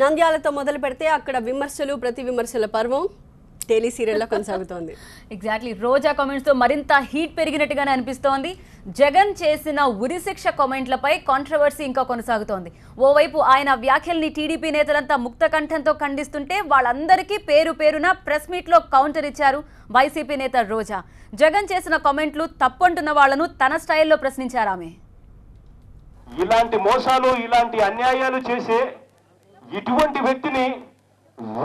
నంద్యాలతో మొదలు పెడితే అక్కడ విమర్శలు ప్రతి విమర్శల పర్వం టెలి సీరియల్లో కొనసాగుతోంది. ఎగ్జాక్ట్లీ రోజా కామెంట్స్ తో మరింత హీట్ పెరిగినట్టుగానే అనిపిస్తోంది. జగన్ చేసిన ఉరిశిక్ష కామెంట్లపై కాంట్రవర్సీ ఇంకా కొనసాగుతోంది. ఓవైపు ఆయన వ్యాఖ్యల్ని టీడీపీ నేతలంతా ముక్త కంఠంతో ఖండిస్తుంటే వాళ్ళందరికీ పేరు పేరున ప్రెస్ మీట్ లో కౌంటర్ ఇచ్చారు వైసీపీ నేత రోజా. జగన్ చేసిన కామెంట్లు తప్పంటున్న వాళ్లను తన స్టైల్లో ప్రశ్నించారు ఆమె. ఇలాంటి మోసాలు ఇలాంటి అన్యాయాలు చేసే ఇటువంటి వ్యక్తిని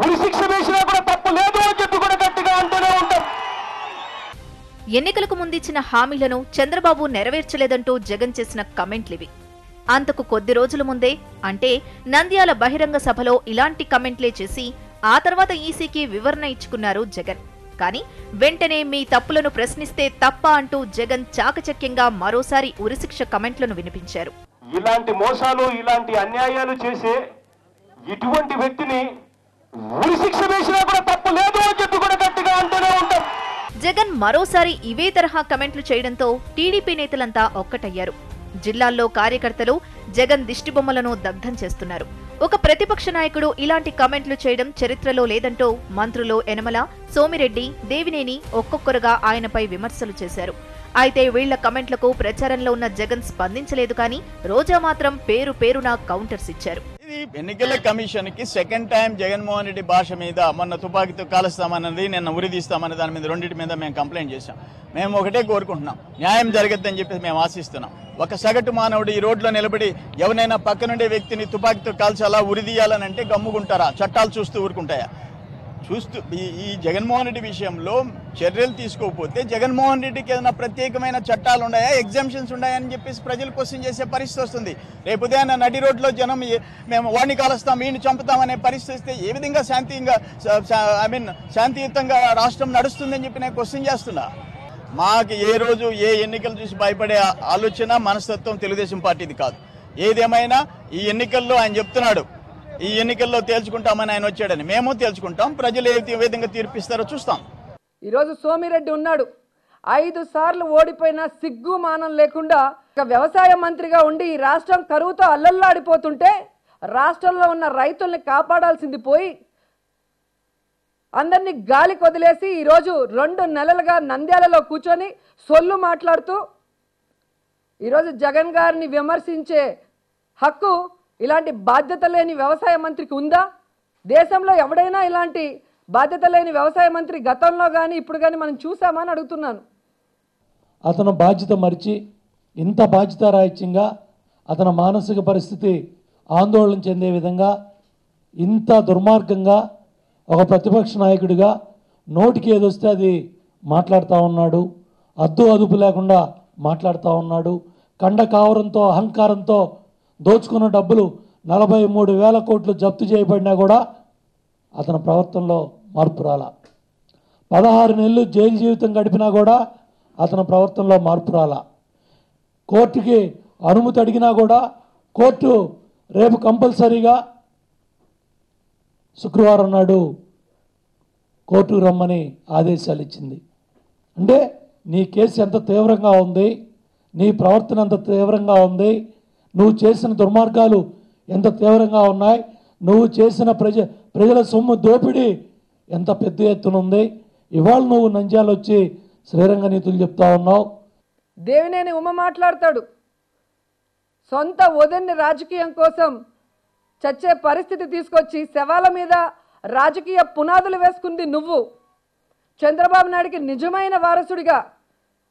ఉరిశిక్ష వేసినా కూడా తప్పు లేదు అని చెప్పి కూడా గట్టిగా అంటూనే ఉంటాం. ఎన్నికలకు ముందిచ్చిన హామీలను చంద్రబాబు నెరవేర్చలేదంటూ జగన్ చేసిన కమెంట్లివి. అంతకు కొద్ది రోజుల ముందే అంటే నంద్యాల బహిరంగ సభలో ఇలాంటి కమెంట్లే చేసి ఆ తర్వాత ఈసీకి వివరణ ఇచ్చుకున్నారు జగన్. కానీ వెంటనే మీ తప్పులను ప్రశ్నిస్తే తప్ప అంటూ జగన్ చాకచక్యంగా మరోసారి ఉరిశిక్ష కమెంట్లను వినిపించారు. ఇలాంటి మోసాలు ఇలాంటి అన్యాయాలు చేసే ఇటువంటి వ్యక్తిని ఉరిశిక్ష వేసినా కూడా తప్పు లేదు అని చెప్పి కూడా గట్టిగా అంటూనే ఉంటాం. జగన్ మరోసారి ఇవే తరహా కమెంట్లు చేయడంతో టీడీపీ నేతలంతా ఒక్కటయ్యారు. జిల్లాల్లో కార్యకర్తలు జగన్ దిష్టిబొమ్మలను దగ్ధం చేస్తున్నారు. ఒక ప్రతిపక్ష నాయకుడు ఇలాంటి కమెంట్లు చేయడం చరిత్రలో లేదంటూ మంత్రులు యనమల, సోమిరెడ్డి, దేవినేని ఒక్కొక్కరుగా ఆయనపై విమర్శలు చేశారు. అయితే వీళ్ల కమెంట్లకు ప్రచారంలో ఉన్న జగన్ స్పందించలేదు. కానీ రోజా మాత్రం పేరు పేరున కౌంటర్స్ ఇచ్చారు. ఎన్నికల కమిషన్ కి సెకండ్ టైం జగన్మోహన్ రెడ్డి భాష మీద మొన్న తుపాకీతో కాలుస్తామన్నది, నిన్న ఉరిదీస్తామన్న దాని మీద రెండింటి మీద మేము కంప్లైంట్ చేశాం. మేము ఒకటే కోరుకుంటున్నాం, న్యాయం జరగద్దని చెప్పి మేము ఆశిస్తున్నాం. ఒక సగటు మానవుడు ఈ రోడ్లో నిలబడి ఎవరైనా పక్కనుండే వ్యక్తిని తుపాకీతో కాల్చాలా, ఉరిదీయాలని అంటే గమ్ముకుంటారా? చట్టాలు చూస్తూ ఊరుకుంటాయా? ఈ జగన్మోహన్ రెడ్డి విషయంలో చర్యలు తీసుకోకపోతే జగన్మోహన్ రెడ్డికి ఏదైనా ప్రత్యేకమైన చట్టాలు ఉన్నాయా, ఎగ్జామ్షన్స్ ఉన్నాయని చెప్పేసి ప్రజలు క్వశ్చన్ చేసే పరిస్థితి వస్తుంది. రేపు ఉదయాన్న నడి రోడ్లో జనం మేము వాడిని కాలుస్తాం, వీడిని చంపుతామనే పరిస్థితి వస్తే ఏ విధంగా శాంతియుతంగా రాష్ట్రం నడుస్తుందని చెప్పి నేను క్వశ్చన్ చేస్తున్నా. మాకు ఏ రోజు ఏ ఎన్నికలు చూసి భయపడే ఆలోచన, మనస్తత్వం తెలుగుదేశం పార్టీది కాదు. ఏదేమైనా ఈ ఎన్నికల్లో ఆయన చెప్తున్నాడు, ఈ ఎన్నికల్లో తేల్చుకుంటామని ఆయన వచ్చాడని. మేము తేల్చుకుంటాం, ప్రజలు ఏ విధంగా తీర్పిస్తారో చూస్తాం. ఈరోజు సోమిరెడ్డి ఉన్నాడు, 5 సార్లు ఓడిపోయినా సిగ్గు మానం లేకుండా ఒక వ్యవసాయ మంత్రిగా ఉండి ఈ రాష్ట్రం కరువుతో అల్లల్లాడిపోతుంటే రాష్ట్రంలో ఉన్న రైతుల్ని కాపాడాల్సింది పోయి అందరినీ గాలికి వదిలేసి ఈరోజు 2 నెలలుగా నంద్యాలలో కూర్చొని సొల్లు మాట్లాడుతూ ఈరోజు జగన్ గారిని విమర్శించే హక్కు ఇలాంటి బాధ్యత లేని వ్యవసాయ మంత్రికి ఉందా? దేశంలో ఎవడైనా ఇలాంటి బాధ్యత లేని వ్యవసాయ మంత్రి గతంలో కానీ ఇప్పుడు కానీ మనం చూసామని అడుగుతున్నాను. అతను బాధ్యత మరిచి ఇంత బాధ్యతారాహిత్యంగా అతని మానసిక పరిస్థితి ఆందోళన చెందే విధంగా ఇంత దుర్మార్గంగా ఒక ప్రతిపక్ష నాయకుడిగా నోటికి ఏదొస్తే అది మాట్లాడుతూ ఉన్నాడు. అద్దు అదుపు లేకుండా మాట్లాడుతూ ఉన్నాడు. కండ కావరంతో అహంకారంతో దోచుకున్న డబ్బులు 43,000 కోట్లు జప్తు చేయబడినా కూడా అతని ప్రవర్తనలో మార్పు రాలా. 16 నెలలు జైలు జీవితం గడిపినా కూడా అతని ప్రవర్తనలో మార్పు రాలా. కోర్టుకి అనుమతి అడిగినా కూడా కోర్టు రేపు కంపల్సరీగా శుక్రవారం నాడు కోర్టుకు రమ్మని ఆదేశాలు ఇచ్చింది. అంటే నీ కేసు ఎంత తీవ్రంగా ఉంది, నీ ప్రవర్తన ఎంత తీవ్రంగా ఉంది, నువ్వు చేసిన దుర్మార్గాలు ఎంత తీవ్రంగా ఉన్నాయి, నువ్వు చేసిన ప్రజల సొమ్ము దోపిడీ ఎంత పెద్ద ఎత్తున ఉంది. ఇవాళ నువ్వు నంద్యాల వచ్చి శ్రీరంగ నీతులు చెప్తా ఉన్నావు. దేవినేని ఉమ మాట్లాడతాడు, సొంత వదిన్ని రాజకీయం కోసం చచ్చే పరిస్థితి తీసుకొచ్చి శవాల మీద రాజకీయ పునాదులు వేసుకుంది నువ్వు. చంద్రబాబు నాయుడికి నిజమైన వారసుడిగా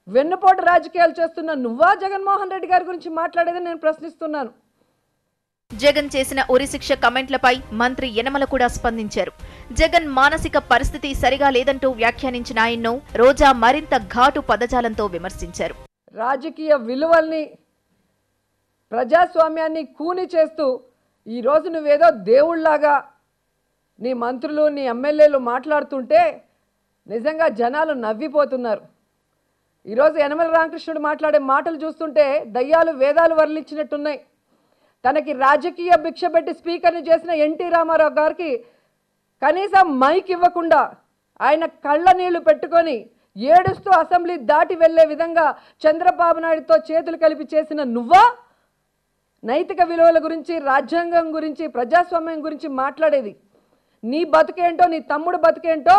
వెన్నుపోటు రాజకీయాలు చేస్తున్న నువ్వా జగన్మోహన్ రెడ్డి గారి గురించి మాట్లాడేదని నేను ప్రశ్నిస్తున్నాను. జగన్ చేసిన ఉరిశిక్ష కమెంట్లపై మంత్రి యనమల కూడా స్పందించారు. జగన్ మానసిక పరిస్థితి సరిగా లేదంటూ వ్యాఖ్యానించిన ఆయన్ను రోజా మరింత ఘాటు పదజాలంతో విమర్శించారు. రాజకీయ విలువల్ని, ప్రజాస్వామ్యాన్ని కూని చేస్తూ ఈరోజు నువ్వేదో దేవుళ్లాగా నీ మంత్రులు నీ ఎమ్మెల్యేలు మాట్లాడుతుంటే నిజంగా జనాలు నవ్విపోతున్నారు. ఈరోజు యనమల రామకృష్ణుడు మాట్లాడే మాటలు చూస్తుంటే దయ్యాలు వేదాలు వర్లించినట్టున్నాయి. తనకి రాజకీయ భిక్ష పెట్టి స్పీకర్ని చేసిన ఎన్టీ రామారావు గారికి కనీసం మైక్ ఇవ్వకుండా ఆయన కళ్ళ నీళ్లు పెట్టుకొని ఏడుస్తూ అసెంబ్లీ దాటి వెళ్లే విధంగా చంద్రబాబు నాయుడుతో చేతులు కలిపి చేసిన నువ్వా నైతిక విలువల గురించి, రాజ్యాంగం గురించి, ప్రజాస్వామ్యం గురించి మాట్లాడేది. నీ బతుకేంటో, నీ తమ్ముడు బతుకేంటో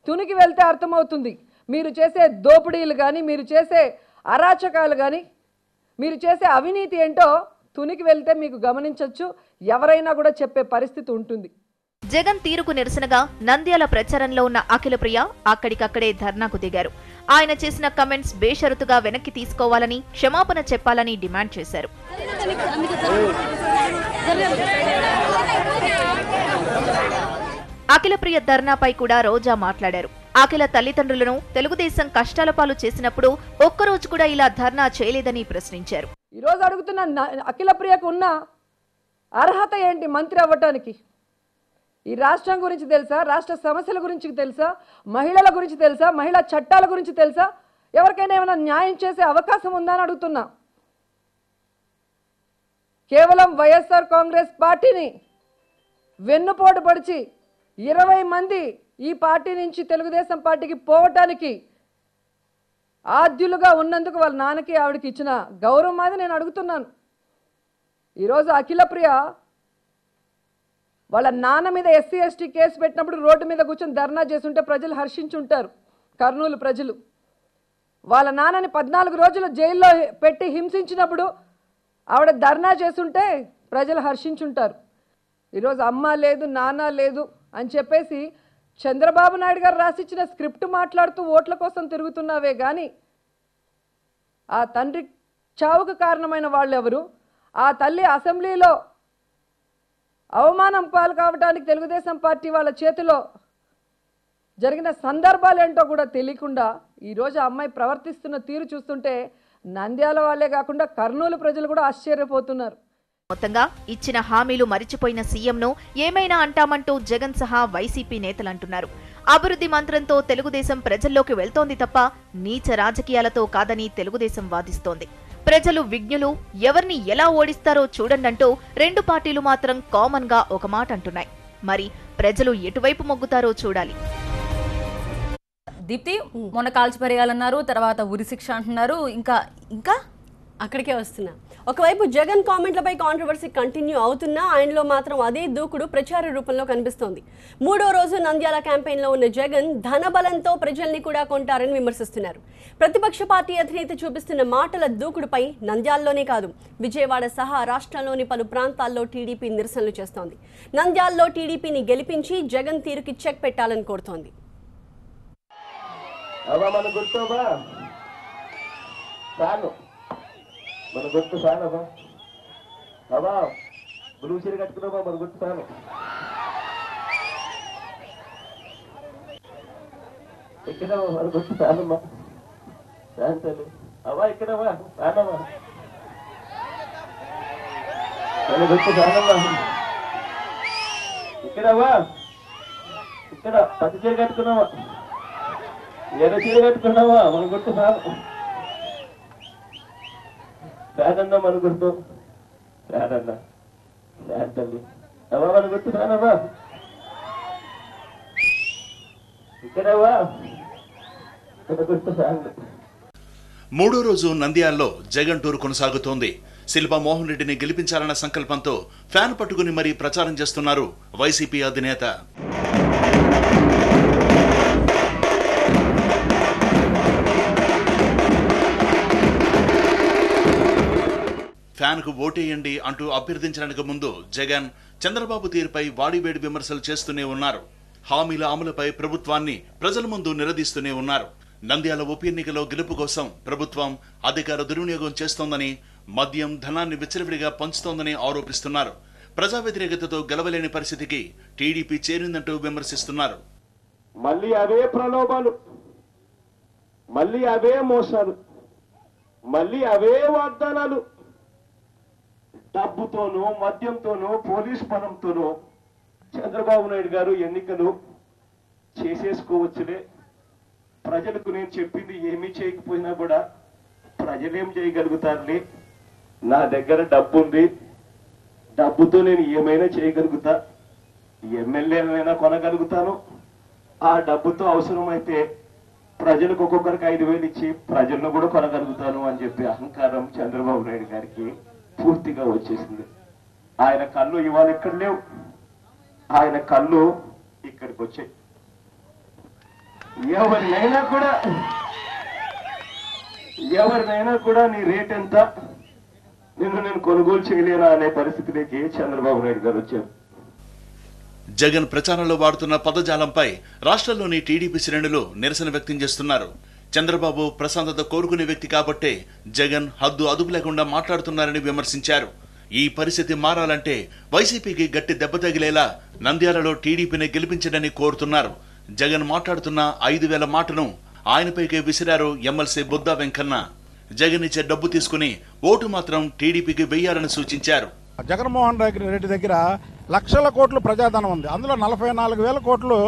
తునికి వెళ్తే అర్థమవుతుంది. మీరు చేసే దోపిడీలు కానీ, మీరు చేసే అరాచకాలు కానీ, మీరు చేసే అవినీతి ఏంటో తునికి వెళ్తే మీకు గమనించవచ్చు. ఎవరైనా కూడా చెప్పే పరిస్థితి ఉంటుంది. జగన్ తీరుకు నిరసనగా నంద్యాల ప్రచారంలో ఉన్న అఖిలప్రియ అక్కడికక్కడే ధర్నాకు దిగారు. ఆయన చేసిన కమెంట్స్ బేషరతుగా వెనక్కి తీసుకోవాలని, క్షమాపణ చెప్పాలని డిమాండ్ చేశారు. అఖిలప్రియ ధర్నాపై కూడా రోజా మాట్లాడారు. అఖిల తల్లిదండ్రులను తెలుగుదేశం కష్టాల పాలు చేసినప్పుడు ఒక్కరోజు కూడా ఇలా ధర్నా చేయలేదని ప్రశ్నించారు. ఈరోజు అడుగుతున్న అఖిలప్రియకు ఉన్న అర్హత ఏంటి మంత్రి అవ్వటానికి? ఈ రాష్ట్రం గురించి తెలుసా? రాష్ట్ర సమస్యల గురించి తెలుసా? మహిళల గురించి తెలుసా? మహిళా చట్టాల గురించి తెలుసా? ఎవరికైనా ఏమైనా న్యాయం చేసే అవకాశం ఉందా అని అడుగుతున్నా. కేవలం వైఎస్ఆర్ కాంగ్రెస్ పార్టీని వెన్నుపోటు పడిచి 20 మంది ఈ పార్టీ నుంచి తెలుగుదేశం పార్టీకి పోవటానికి ఆద్యులుగా ఉన్నందుకు వాళ్ళ నాన్నకి ఆవిడకి ఇచ్చిన గౌరవం అది నేను అడుగుతున్నాను. ఈరోజు అఖిలప్రియ వాళ్ళ నాన్న మీద ఎస్సీ ఎస్టీ కేసు పెట్టినప్పుడు రోడ్డు మీద కూర్చొని ధర్నా చేస్తుంటే ప్రజలు హర్షించుంటారు. కర్నూలు ప్రజలు వాళ్ళ నాన్నని 14 రోజులు జైల్లో పెట్టి హింసించినప్పుడు ఆవిడ ధర్నా చేస్తుంటే ప్రజలు హర్షించుంటారు. ఈరోజు అమ్మ లేదు, నాన్న లేదు అని చెప్పేసి చంద్రబాబు నాయుడు గారు రాసిచ్చిన స్క్రిప్ట్ మాట్లాడుతూ ఓట్ల కోసం తిరుగుతున్నావే కానీ ఆ తండ్రి చావుకు కారణమైన వాళ్ళు ఎవరు? ఆ తల్లి అసెంబ్లీలో అవమానం పాలు కావడానికి తెలుగుదేశం పార్టీ వాళ్ళ చేతిలో జరిగిన సందర్భాలు ఏంటో కూడా తెలియకుండా ఈరోజు అమ్మాయి ప్రవర్తిస్తున్న తీరు చూస్తుంటే నంద్యాల వాళ్ళే కాకుండా కర్నూలు ప్రజలు కూడా ఆశ్చర్యపోతున్నారు. మొత్తంగా ఇచ్చిన హామీలు మరిచిపోయిన సీఎంను ఏమైనా అంటామంటూ జగన్ సహా వైసీపీ నేతలంటున్నారు. అభివృద్ధి మంత్రంతో తెలుగుదేశం ప్రజల్లోకి వెళ్తోంది తప్ప నీచ రాజకీయాలతో కాదని తెలుగుదేశం వాదిస్తోంది. ప్రజలు విజ్ఞులు, ఎవరిని ఎలా ఓడిస్తారో చూడండంటూ రెండు పార్టీలు మాత్రం కామన్ గా ఒక మాట అంటున్నాయి. మరి ప్రజలు ఎటువైపు మొగ్గుతారో చూడాలి. దీప్తి, మొన్న కాల్చిపరేయాలన్నారు, తర్వాత ఉరిశిక్ష అంటున్నారు, ఇంకా అక్కడికే వస్తున్నా. ఒకవైపు జగన్ కామెంట్లపై కాంట్రవర్సీ కంటిన్యూ అవుతున్నా ఆయనలో మాత్రం అదే దూకుడు ప్రచార రూపంలో కనిపిస్తోంది. 3వ రోజు నంద్యాల క్యాంపెయిన్లో ఉన్న జగన్ ధనబలంతో ప్రజల్ని కూడా కొంటారని విమర్శిస్తున్నారు. ప్రతిపక్ష పార్టీ అధినేత చూపిస్తున్న మాటల దూకుడుపై నంద్యాలలోనే కాదు విజయవాడ సహా రాష్ట్రంలోని పలు ప్రాంతాల్లో టీడీపీ నిరసనలు చేస్తోంది. నంద్యాలలో టీడీపీని గెలిపించి జగన్ తీరుకి చెక్ పెట్టాలని కోరుతోంది. మన గుర్తు సానమ్మా, అవా బ్లూ చీర కట్టుకున్నావా? మన గుర్తు సాను. ఎక్కడమ్మా? మన గుర్తు సానమ్మా, సాంతలు అవా ఎక్కడమ్మా? సానమ్మా, మన గుర్తు సానమ్మా. ఇక్కడమ్మా, ఇక్కడ పచ్చి చీర కట్టుకున్నావా? ఎర్ర చీర కట్టుకున్నావా? మన గుర్తు సాను. రానన్నా మన గుర్తు, రానన్నా తల్లి అవా మన గుర్తు రానవా? ఇక్కడవా మన గుర్తు రాను. 3వ రోజు నంద్యాలలో జగన్ టూర్ కొనసాగుతోంది. శిల్పా మోహన్ రెడ్డిని గెలిపించాలన్న సంకల్పంతో ఫ్యాన్ పట్టుకుని మరీ ప్రచారం చేస్తున్నారు వైసీపీ అధినేత. ఫ్యాన్కు ఓటేయండి అంటూ అభ్యర్థించడానికి ముందు జగన్ చంద్రబాబు తీరుపై వాడివేడి విమర్శలు చేస్తూనే ఉన్నారు. హామీల అమలుపై ప్రభుత్వాన్ని ప్రజల ముందు నిలదీస్తూనే ఉన్నారు. నంద్యాల ఉప ఎన్నికలో గెలుపు కోసం ప్రభుత్వం అధికార దుర్వినియోగం చేస్తోందని, మద్యం ధనాన్ని విచ్చలవిడిగా పంచుతోందని ఆరోపిస్తున్నారు. ప్రజా వ్యతిరేకతతో గెలవలేని పరిస్థితికి టీడీపీ చేరిందంటూ విమర్శిస్తున్నారు. మళ్ళీ అవే ప్రలోభాలు, మళ్ళీ అవే మోసాలు, మళ్ళీ అవే వాగ్దానాలు. డబ్బుతోనూ మద్యంతోనూ పోలీస్ బలంతోనూ చంద్రబాబు నాయుడు గారు ఎన్నికలు చేసేసుకోవచ్చులే, ప్రజలకు నేను చెప్పింది ఏమీ చేయకపోయినా కూడా ప్రజలేం చేయగలుగుతారులే, నా దగ్గర డబ్బు ఉంది, డబ్బుతో నేను ఏమైనా చేయగలుగుతా, ఎమ్మెల్యేలైనా కొనగలుగుతాను, ఆ డబ్బుతో అవసరమైతే ప్రజలకు ఒక్కొక్కరికి 5,000 ఇచ్చి ప్రజలను కూడా కొనగలుగుతాను అని చెప్పి అహంకారం చంద్రబాబు నాయుడు గారికి పూర్తిగా వచ్చేసింది. ఆయన కళ్ళు ఇవాళ ఇక్కడ లేవు, ఆయన కళ్ళు ఇక్కడికి వచ్చాయి. ఎవరినైనా కూడా నీ రేట్ ఎంత, నేను కొనుగోలు చేయలేనా అనే పరిస్థితిలోకి చంద్రబాబు నాయుడు గారు వచ్చారు. జగన్ ప్రచారంలో వాడుతున్న పదజాలంపై రాష్ట్రంలోని టీడీపీ శ్రేణులు నిరసన వ్యక్తం చేస్తున్నారు. చంద్రబాబు ప్రశాంతత కోరుకునే వ్యక్తి కాబట్టే జగన్ హద్దు అదుపు లేకుండా మాట్లాడుతున్నారని విమర్శించారు. ఈ పరిస్థితి మారాలంటే వైసీపీకి గట్టి దెబ్బ తగిలేలా నంద్యాలలో టీడీపీని గెలిపించడని కోరుతున్నారు. జగన్ మాట్లాడుతున్న 5,000 మాటను ఆయనపైకే విసిరారు ఎమ్మెల్సీ బుద్దా వెంకన్న. జగన్ ఇచ్చే డబ్బు తీసుకుని ఓటు మాత్రం టీడీపీకి వెయ్యాలని సూచించారు. జగన్మోహన్ రెడ్డి దగ్గర లక్షల కోట్లు ప్రజాధనం ఉంది. అందులో 44,000 కోట్లు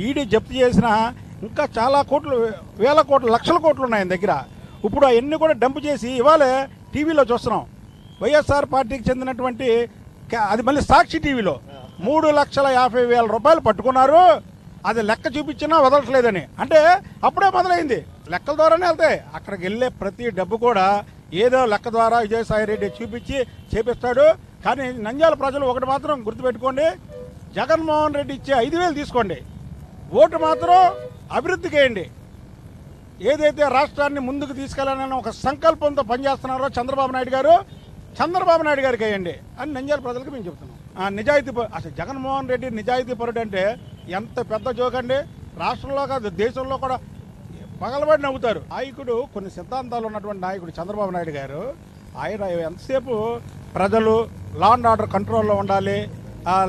ఈడీ జప్తు చేసిన, ఇంకా చాలా కోట్లు, వేల కోట్లు, లక్షల కోట్లు ఉన్నాయి ఆయన దగ్గర. ఇప్పుడు అవన్నీ కూడా డంప్ చేసి ఇవాళే టీవీలో చూస్తున్నాం. వైఎస్ఆర్ పార్టీకి చెందినటువంటి, అది మళ్ళీ సాక్షి టీవీలో 3,50,000 రూపాయలు పట్టుకున్నారు. అది లెక్క చూపించినా వదలట్లేదని. అంటే అప్పుడే మొదలైంది. లెక్కల ద్వారానే వెళ్తాయి. అక్కడికి వెళ్ళే ప్రతి డబ్బు కూడా ఏదో లెక్క ద్వారా విజయసాయి రెడ్డి చూపించి చేపిస్తాడు. కానీ నంద్యాల ప్రజలు ఒకటి మాత్రం గుర్తుపెట్టుకోండి, జగన్మోహన్ రెడ్డి ఇచ్చే 5,000 తీసుకోండి, ఓటు మాత్రం అభివృద్ధికి వేయండి. ఏదైతే రాష్ట్రాన్ని ముందుకు తీసుకెళ్లాలని ఒక సంకల్పంతో పనిచేస్తున్నారో చంద్రబాబు నాయుడు గారికి వేయండి అని నంద్యాల ప్రజలకు మేము చెప్తున్నాం. నిజాయితీ, అసలు జగన్మోహన్ రెడ్డి నిజాయితీ పరుడు అంటే ఎంత పెద్ద జోక్ అండి. రాష్ట్రంలో కాదు, దేశంలో కూడా పగలబడి నవ్వుతారు. నాయకుడు, కొన్ని సిద్ధాంతాలు ఉన్నటువంటి నాయకుడు చంద్రబాబు నాయుడు గారు, ఆయన ఎంతసేపు ప్రజలు లా అండ్ ఆర్డర్ కంట్రోల్లో ఉండాలి,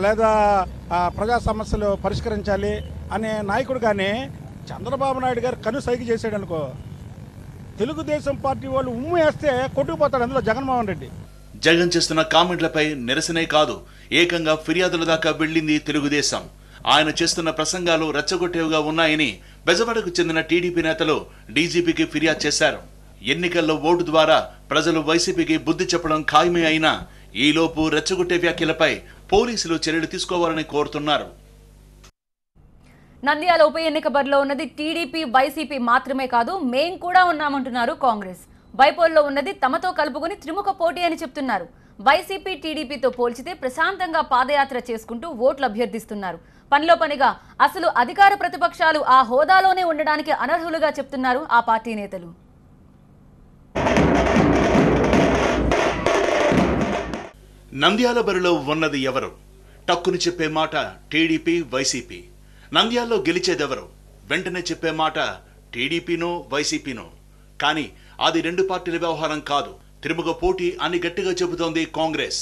లేదా ప్రజా సమస్యలు పరిష్కరించాలి అనే నాయకుడు. కానీ చంద్రబాబు నాయుడు గారు కనుసైగ చేశాడు అనుకో, తెలుగుదేశం పార్టీ వాళ్ళు ఉమ్ము వేస్తే కొట్టుకుపోతాడు అందులో జగన్మోహన్ రెడ్డి. జగన్ చేస్తున్న కామెంట్లపై నిరసనే కాదు, ఏకంగా ఫిర్యాదుల దాకా వెళ్లింది తెలుగుదేశం. ఆయన చేస్తున్న ప్రసంగాలు రెచ్చగొట్టేవిగా ఉన్నాయని బెజవాడకు చెందిన టీడీపీ నేతలు డీజీపీకి ఫిర్యాదు చేశారు. ఎన్నికల్లో ఓటు ద్వారా ప్రజలు వైసీపీకి బుద్ధి చెప్పడం ఖాయమే అయినా ఈలోపు రెచ్చగొట్టే వ్యాఖ్యలపై పోలీసులు చర్యలు తీసుకోవాలని కోరుతున్నారు. నంద్యాల ఉప ఎన్నిక బరిలో ఉన్నది టీడీపీ, వైసీపీ మాత్రమే కాదు, మేం కూడా ఉన్నామంటున్నారు కాంగ్రెస్. బైపోల్లో ఉన్నది తమతో కలుపుకుని త్రిముఖ పోటీ అని చెప్తున్నారు. వైసీపీ టీడీపీతో పోల్చితే ప్రశాంతంగా పాదయాత్ర చేసుకుంటూ ఓట్లు అభ్యర్థిస్తున్నారు. పనిలో పనిగా అసలు అధికార ప్రతిపక్షాలు ఆ హోదాలోనే ఉండడానికి అనర్హులుగా చెప్తున్నారు ఆ పార్టీ నేతలు. నంద్యాల బరిలో ఉన్నది ఎవరు? టక్కుని చెప్పే మాట టీడీపీ, వైసీపీ. నంద్యాలలో గెలిచేదెవరు? వెంటనే చెప్పే మాట టీడీపీనో వైసీపీనో. కానీ అది రెండు పార్టీల వ్యవహారం కాదు, త్రిముఖ పోటీ అని గట్టిగా చెబుతోంది కాంగ్రెస్.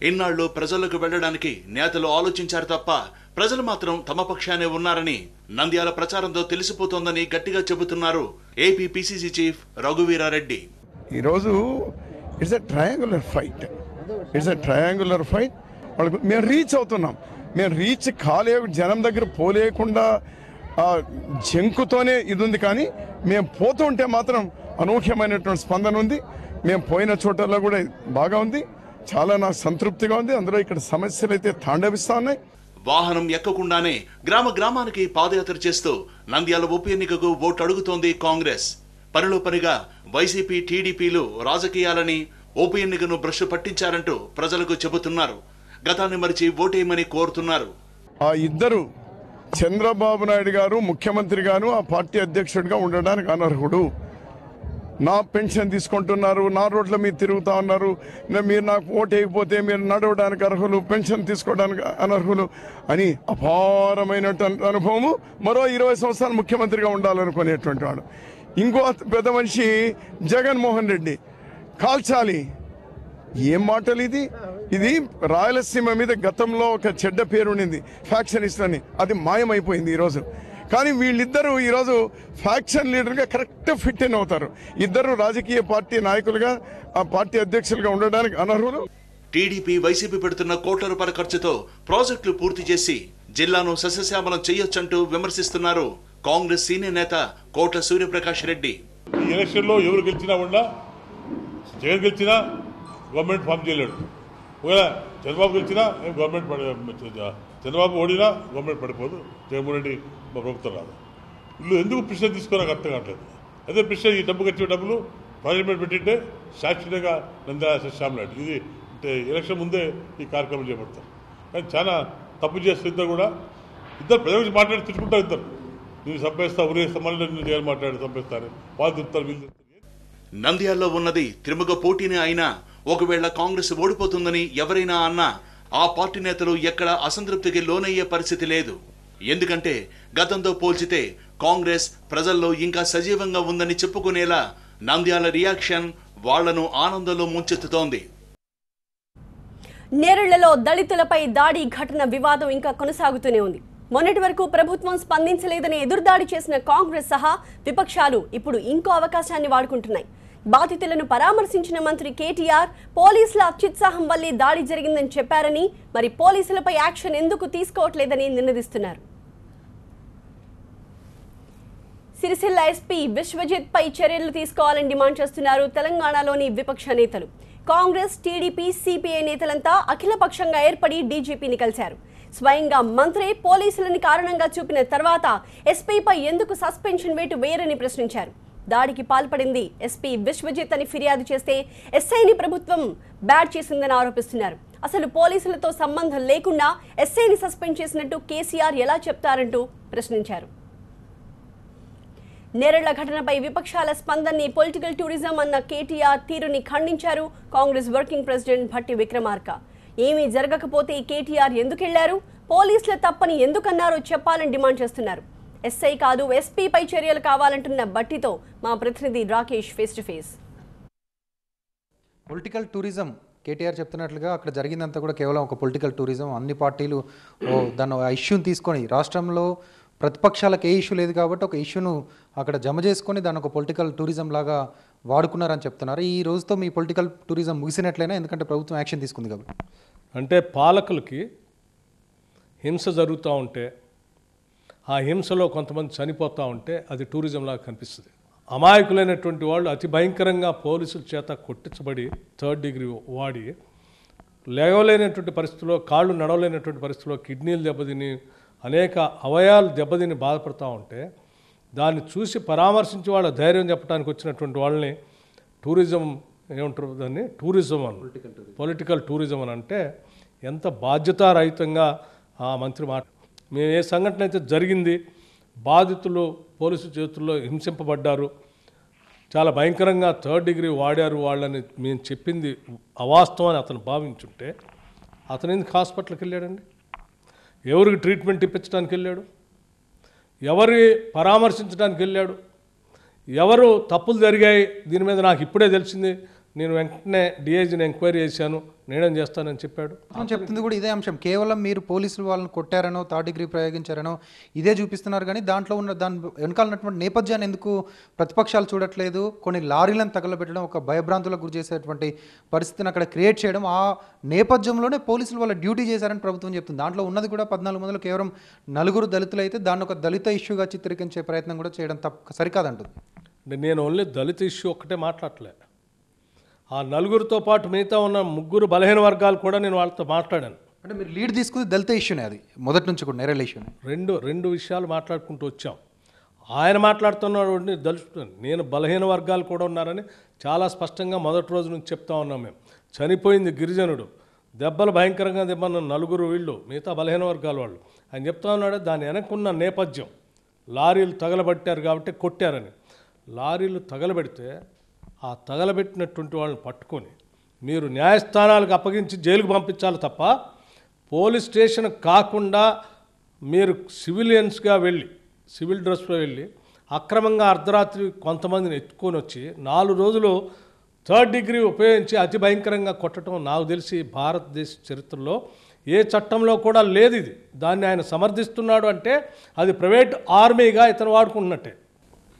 ఇన్నాళ్ళు ప్రజలకు వెళ్లడానికి నేతలు ఆలోచించారు తప్ప ప్రజలు మాత్రం తమ పక్షానే ఉన్నారని నంద్యాల ప్రచారంతో తెలిసిపోతోందని గట్టిగా చెబుతున్నారు ఏపీ పిసిసి చీఫ్ రఘువీరారెడ్డి. ఈరోజు ఇట్స్ ఎ ట్రయాంగులర్ ఫైట్. వాళ్ళకి మేము రీచ్ అవుతున్నాం. మేము రీచ్ కాలే, జనం దగ్గర పోలేకుండా జంకుతోనే ఇది ఉంది. కానీ మేము పోతుంటే మాత్రం అనూహ్యమైనటువంటి స్పందన ఉంది. మేము పోయిన చోటల్లో కూడా బాగా ఉంది. చాలా నాకు సంతృప్తిగా ఉంది. అందులో ఇక్కడ సమస్యలు అయితే తాండవిస్తా ఉన్నాయి. వాహనం ఎక్కకుండానే గ్రామానికి పాదయాత్ర చేస్తూ నంద్యాల ఉప ఎన్నికకు ఓటు అడుగుతోంది కాంగ్రెస్. పనిలో పనిగా వైసీపీ, టీడీపీలు రాజకీయాలని ఉప ఎన్నికను బ్రష్ పట్టించారంటూ ప్రజలకు చెబుతున్నారు. గతాన్ని మరిచి ఓటేయమని కోరుతున్నారు. ఆ ఇద్దరు, చంద్రబాబు నాయుడు గారు ముఖ్యమంత్రిగాను ఆ పార్టీ అధ్యక్షుడిగా ఉండడానికి అనర్హుడు. నా పెన్షన్ తీసుకుంటున్నారు, నా రోడ్ల మీద తిరుగుతా ఉన్నారు, మీరు నాకు ఓటు వేయకపోతే మీరు నడవడానికి అర్హులు, పెన్షన్ తీసుకోవడానికి అనర్హులు అని అపారమైనటువంటి అనుభవము. మరో 20 సంవత్సరాలు ముఖ్యమంత్రిగా ఉండాలనుకునేటువంటి వాడు. ఇంకో పెద్ద మనిషి జగన్మోహన్ రెడ్డి. కాల్చాలి. ఏం మాటలు ఇది రాయలసీమ మీద గతంలో ఒక చెడ్డ పేరు ఉండింది, ఫ్యాక్షనిస్ట్ అని. అది మాయమైపోయింది ఈరోజు. కానీ వీళ్ళిద్దరూ ఈరోజు ఫ్యాక్షన్ లీడర్గా కరెక్ట్ ఫిట్ ఇన్ అవుతారు. ఇద్దరు రాజకీయ పార్టీ నాయకులుగా, ఆ పార్టీ అధ్యక్షులుగా ఉండడానికి అనర్హులు. టీడీపీ, వైసీపీ పెడుతున్న కోట్ల రూపాయల ఖర్చుతో ప్రాజెక్టులు పూర్తి చేసి జిల్లాను సస్యశ్యామలం చేయొచ్చంటూ విమర్శిస్తున్నారు కాంగ్రెస్ సీనియర్ నేత కోట్ల సూర్యప్రకాష్ రెడ్డి. ఈ ఎలక్షన్లో ఎవరు గెలిచినా ఉన్నా, జగన్ గెలిచినా గవర్నమెంట్ ఫామ్ చేయలేడు. ఒకవేళ చంద్రబాబు గెలిచినా చంద్రబాబు ఓడినా గవర్నమెంట్ పడిపోదు. జగన్మోహన్ రెడ్డి మా ప్రభుత్వం రాదు. వీళ్ళు ఎందుకు ప్రెషర్ తీసుకోవడానికి అర్థం కావట్లేదు. అదే ప్రెషర్, ఈ డబ్బు ఖర్చు డబ్బులు పార్లమెంట్ పెట్టింటే శాశ్వతంగా నంద్యాల సత్యనారాయణ ఇది ఎలక్షన్ ముందే ఈ కార్యక్రమం చేపడతారు. కానీ చాలా తప్పు చేస్తే ఇద్దరు కూడా ప్రజల గురించి మాట్లాడి తిట్టుకుంటారు. ఇద్దరు నేను చంపేస్తా ఉరేస్తా మళ్ళీ నేను జగన్ మాట్లాడి చంపేస్తాను వాళ్ళు తిప్పుతారు వీళ్ళు. నంద్యాలలో ఉన్నది త్రిముఖ పోటీనే అయినా ఒకవేళ కాంగ్రెస్ ఓడిపోతుందని ఎవరైనా అన్నా ఆ పార్టీ నేతలు ఎక్కడ అసంతృప్తికి లోనయ్యే పరిస్థితి లేదు. ఎందుకంటే గతంతో పోల్చితే కాంగ్రెస్ ప్రజల్లో ఇంకా సజీవంగా ఉందని చెప్పుకునేలా నంద్యాల రియాక్షన్ వాళ్లను ఆనందంలో ముంచెత్తుతోంది. నేరళ్లలో దళితులపై దాడి ఘటన వివాదం ఇంకా కొనసాగుతూనే ఉంది. మొన్నటి వరకు ప్రభుత్వం స్పందించలేదని ఎదురుదాడి చేసిన కాంగ్రెస్ సహా విపక్షాలు ఇప్పుడు ఇంకో అవకాశాన్ని వాడుకుంటున్నాయి. బాధితులను పరామర్శించిన మంత్రి కేటీఆర్ పోలీసుల అత్యుత్సాహం వల్లే దాడి జరిగిందని చెప్పారని, మరి పోలీసులపై యాక్షన్ ఎందుకు తీసుకోవట్లేదని నినదిస్తున్నారు. సిరిసిల్ల ఎస్పీ విశ్వజిత్ పై చర్యలు తీసుకోవాలని డిమాండ్ చేస్తున్నారు తెలంగాణలోని విపక్ష నేతలు. కాంగ్రెస్, టీడీపీ, సిపిఐ నేతలంతా అఖిలపక్షంగా ఏర్పడి డీజీపీని కలిశారు. స్వయంగా మంత్రి పోలీసులని కారణంగా చూపిన తర్వాత ఎస్పీపై ఎందుకు సస్పెన్షన్ వేటు వేయరని ప్రశ్నించారు. దాడికి పాల్పడింది ఎస్పీ విశ్వజిత్ అని ఫిర్యాదు చేస్తే ఎస్ఐని ప్రభుత్వం బ్యాడ్ చేసిందని ఆరోపిస్తున్నారు. అసలు పోలీసులతో సంబంధం లేకుండా ఎస్ఐని సస్పెండ్ చేసినట్టు కేసీఆర్ ఎలా చెప్తారంటూ ప్రశ్నించారు. నేరళ్ల ఘటనపై విపక్షాల స్పందనని పొలిటికల్ టూరిజం అన్న కేటీఆర్ తీరుని ఖండించారు కాంగ్రెస్ వర్కింగ్ ప్రెసిడెంట్ భట్టి విక్రమార్క. ఏమీ జరగకపోతే కేటీఆర్ ఎందుకెళ్లారు, పోలీసుల తప్పని ఎందుకన్నారో చెప్పాలని డిమాండ్ చేస్తున్నారు. ఎస్ఐ కాదు ఎస్పీపై చర్యలు కావాలంటున్న భట్టితో మా ప్రతినిధి Rakesh face to face. Political tourism KTR చెప్తున్నట్లుగా అక్కడ జరిగిందంతా కూడా కేవలం ఒక పొలిటికల్ టూరిజం. అన్ని పార్టీలు దాన్ని ఇష్యూని తీసుకొని రాష్ట్రంలో ప్రతిపక్షాలకు ఏ ఇష్యూ లేదు కాబట్టి ఒక ఇష్యూను అక్కడ జమ చేసుకొని దాన్ని ఒక పొలిటికల్ టూరిజం లాగా వాడుకున్నారని చెప్తున్నారు. ఈ రోజుతో మీ పొలిటికల్ టూరిజం ముగిసినట్లయినా, ఎందుకంటే ప్రభుత్వం యాక్షన్ తీసుకుంది కాబట్టి. అంటే పాలకులకి హింస జరుగుతూ ఉంటే, ఆ హింసలో కొంతమంది చనిపోతూ ఉంటే అది టూరిజం లాగా కనిపిస్తుంది. అమాయకులైనటువంటి వాళ్ళు అతి భయంకరంగా పోలీసుల చేత కొట్టించబడి 3rd డిగ్రీ వాడి లేవలేనటువంటి పరిస్థితుల్లో, కాళ్ళు నడవలేనటువంటి పరిస్థితుల్లో, కిడ్నీలు దెబ్బతిని అనేక అవయవాలు దెబ్బతిని బాధపడుతూ ఉంటే దాన్ని చూసి పరామర్శించి వాళ్ళ ధైర్యం చెప్పడానికి వచ్చినటువంటి వాళ్ళని టూరిజం ఏమంటారు, దాన్ని టూరిజం అని, పొలిటికల్ టూరిజం అని అంటే ఎంత బాధ్యతారహితంగా ఆ మంత్రి మాట. మేము ఏ సంఘటన అయితే జరిగింది, బాధితులు పోలీసు చేతుల్లో హింసింపబడ్డారు, చాలా భయంకరంగా 3rd డిగ్రీ వాడారు వాళ్ళని మేము చెప్పింది అవాస్తవం అని అతను భావించుంటే అతను ఎందుకు హాస్పిటల్కి వెళ్ళాడండి? ఎవరికి ట్రీట్మెంట్ ఇప్పించడానికి వెళ్ళాడు? ఎవరి పరామర్శించడానికి వెళ్ళాడు? ఎవరు తప్పులు జరిగాయి దీని మీద నాకు ఇప్పుడే తెలిసింది, నేను వెంటనే డిఐజీని ఎంక్వైరీ చేశాను, నేనేం చేస్తానని చెప్పాడు. చెప్తుంది కూడా ఇదే అంశం. కేవలం మీరు పోలీసులు వాళ్ళని కొట్టారనో 3rd డిగ్రీ ప్రయోగించారనో ఇదే చూపిస్తున్నారు, కానీ దాంట్లో ఉన్న దాని వెనకాలన్నటువంటి నేపథ్యాన్ని ఎందుకు ప్రతిపక్షాలు చూడట్లేదు? కొన్ని లారీలను తగలబెట్టడం, ఒక భయభ్రాంతులకు గురి చేసేటువంటి పరిస్థితిని అక్కడ క్రియేట్ చేయడం, ఆ నేపథ్యంలోనే పోలీసులు వాళ్ళ డ్యూటీ చేశారని ప్రభుత్వం చెప్తుంది. దాంట్లో ఉన్నది కూడా 14 మందిలో కేవలం 4 దళితులు అయితే దాన్ని ఒక దళిత ఇష్యూగా చిత్రీకరించే ప్రయత్నం కూడా చేయడం సరికాదంటుంది. అంటే నేను ఓన్లీ దళిత ఇష్యూ ఒక్కటే మాట్లాడలే, ఆ 4 పాటు మిగతా ఉన్న 3 బలహీన వర్గాలు కూడా నేను వాళ్ళతో మాట్లాడాను. అంటే మీరు లీడ్ తీసుకుంది దళిత ఇష్యూనే, అది మొదటి నుంచి కూడా నేరల ఇష్యూనే. రెండు విషయాలు మాట్లాడుకుంటూ వచ్చాం. ఆయన మాట్లాడుతున్నాడు దళితుడు, నేను బలహీన వర్గాలు కూడా ఉన్నారని చాలా స్పష్టంగా మొదటి రోజు నుంచి చెప్తా ఉన్నాం. మేము చనిపోయింది గిరిజనుడు, దెబ్బలు భయంకరంగా దెబ్బన్న 4 వీళ్ళు, మిగతా బలహీన వర్గాల వాళ్ళు ఆయన చెప్తా ఉన్నాడు. దాని వెనకున్న నేపథ్యం లారీలు తగలబెట్టారు కాబట్టి కొట్టారని. లారీలు తగలబెడితే ఆ తగలబెట్టినటువంటి వాళ్ళని పట్టుకొని మీరు న్యాయస్థానాలకు అప్పగించి జైలుకు పంపించాలి తప్ప, పోలీస్ స్టేషన్ కాకుండా మీరు సివిలియన్స్గా వెళ్ళి, సివిల్ డ్రెస్లో వెళ్ళి అక్రమంగా అర్ధరాత్రి కొంతమందిని ఎత్తుకొని వచ్చి 4 రోజులు 3rd డిగ్రీ ఉపయోగించి అతి భయంకరంగా కొట్టడం నాకు తెలిసి భారతదేశ చరిత్రలో ఏ చట్టంలో కూడా లేదు. ఇది దాన్ని ఆయన సమర్థిస్తున్నాడు అంటే అది ప్రైవేట్ ఆర్మీగా ఇతను వాడుకుంటున్నట్టే.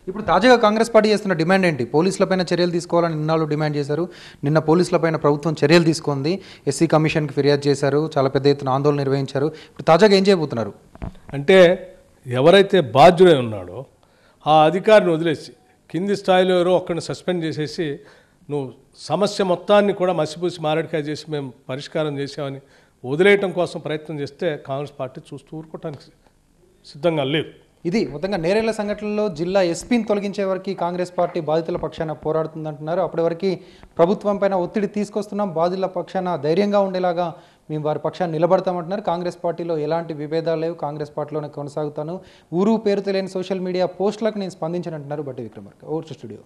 ఇప్పుడు తాజాగా కాంగ్రెస్ పార్టీ చేస్తున్న డిమాండ్ ఏంటి? పోలీసులపైన చర్యలు తీసుకోవాలని నిన్నాళ్ళు డిమాండ్ చేశారు. నిన్న పోలీసులపైన ప్రభుత్వం చర్యలు తీసుకుంది, ఎస్సీ కమిషన్కి ఫిర్యాదు చేశారు, చాలా పెద్ద ఎత్తున ఆందోళన నిర్వహించారు. ఇప్పుడు తాజాగా ఏం చేయబోతున్నారు అంటే, ఎవరైతే బాధ్యుడై ఉన్నాడో ఆ అధికారిని వదిలేసి కింది స్థాయిలో ఎవరో ఒక్కడిని సస్పెండ్ చేసేసి నువ్వు సమస్య మొత్తాన్ని కూడా మసిపూసి మారేడుకాయ చేసి మేము పరిష్కారం చేసామని వదిలేయటం కోసం ప్రయత్నం చేస్తే కాంగ్రెస్ పార్టీ చూస్తూ ఊరుకోవటానికి సిద్ధంగా లేదు. ఇది మొత్తంగా నేరేళ్ల సంఘటనలో జిల్లా ఎస్పీని తొలగించే వరకు కాంగ్రెస్ పార్టీ బాధితుల పక్షాన పోరాడుతుందంటున్నారు. అప్పటి వరకు ప్రభుత్వం పైన ఒత్తిడి తీసుకొస్తున్నాం, బాధితుల పక్షాన ధైర్యంగా ఉండేలాగా మేము వారి పక్షాన్ని నిలబడతామంటున్నారు. కాంగ్రెస్ పార్టీలో ఎలాంటి విభేదాలు లేవు, కాంగ్రెస్ పార్టీలోనే కొనసాగుతాను, ఊరు పేరు తెలియని సోషల్ మీడియా పోస్టులకు నేను స్పందించనంటున్నారు బట్టి విక్రమార్క. Over to studio.